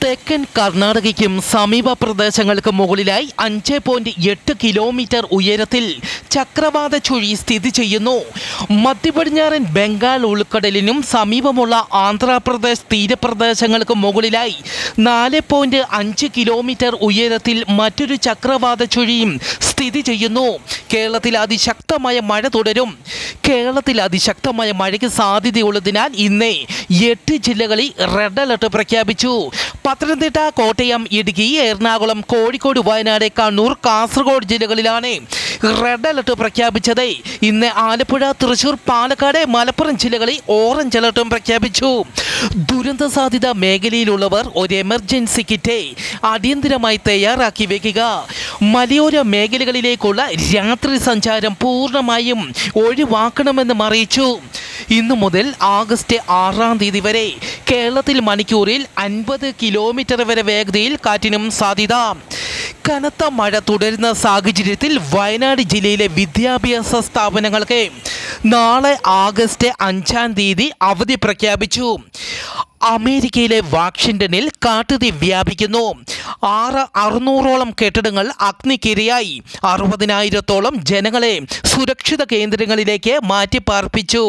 തെക്കൻ കർണാടകയ്ക്കും സമീപ പ്രദേശങ്ങൾക്ക് മുകളിലായി 5.8 കിലോമീറ്റർ ഉയരത്തിൽ ചക്രവാത ചുഴി സ്ഥിതി ചെയ്യുന്നു. മധ്യപടിഞ്ഞാറൻ ബംഗാൾ ഉൾക്കടലിനും സമീപമുള്ള ആന്ധ്രാപ്രദേശ് തീരപ്രദേശങ്ങൾക്ക് മുകളിലായി 4.5 കിലോമീറ്റർ ഉയരത്തിൽ മറ്റൊരു ചക്രവാത ചുഴിയും സ്ഥിതി ചെയ്യുന്നു. കേരളത്തിൽ അതിശക്തമായ മഴ തുടരും. കേരളത്തിൽ അതിശക്തമായ മഴയ്ക്ക് സാധ്യതയുള്ളതിനാൽ ഇന്ന് 8 ജില്ലകളിൽ റെഡ് അലർട്ട് പ്രഖ്യാപിച്ചു. പത്തനംതിട്ട, കോട്ടയം, ഇടുക്കി, എറണാകുളം, കോഴിക്കോട്, വയനാട്, കണ്ണൂർ, കാസർഗോഡ് ജില്ലകളിലാണ് റെഡ് അലർട്ട് പ്രഖ്യാപിച്ചത്. ഇന്ന് ആലപ്പുഴ, തൃശൂർ, പാലക്കാട്, മലപ്പുറം ജില്ലകളിൽ ഓറഞ്ച് അലർട്ടും പ്രഖ്യാപിച്ചു. ദുരന്ത സാധ്യത മേഖലയിലുള്ളവർ ഒരു എമർജൻസി കിറ്റ് അടിയന്തരമായി തയ്യാറാക്കി വയ്ക്കുക. മലയോര മേഖലകളിലേക്കുള്ള രാത്രി സഞ്ചാരം പൂർണ്ണമായും ഒഴിവാക്കണമെന്നും അറിയിച്ചു. ഇന്നു മുതൽ ആഗസ്റ്റ് 6-ാം തീയതി വരെ കേരളത്തിൽ മണിക്കൂറിൽ 50 കിലോമീറ്റർ വരെ വേഗതയിൽ കാറ്റിനും സാധ്യത. കനത്ത മഴ തുടരുന്ന സാഹചര്യത്തിൽ വയനാട് ജില്ലയിലെ വിദ്യാഭ്യാസ സ്ഥാപനങ്ങൾക്ക് നാളെ ആഗസ്റ്റ് 5-ാം തീയതി അവധി പ്രഖ്യാപിച്ചു. അമേരിക്കയിലെ വാഷിംഗ്ടണിൽ കാട്ടുതീ വ്യാപിക്കുന്നു. 600-ഓളം കെട്ടിടങ്ങൾ അഗ്നിക്കിരയായി. 60,000-ഓളം ജനങ്ങളെ സുരക്ഷിത കേന്ദ്രങ്ങളിലേക്ക് മാറ്റിപ്പാർപ്പിച്ചു.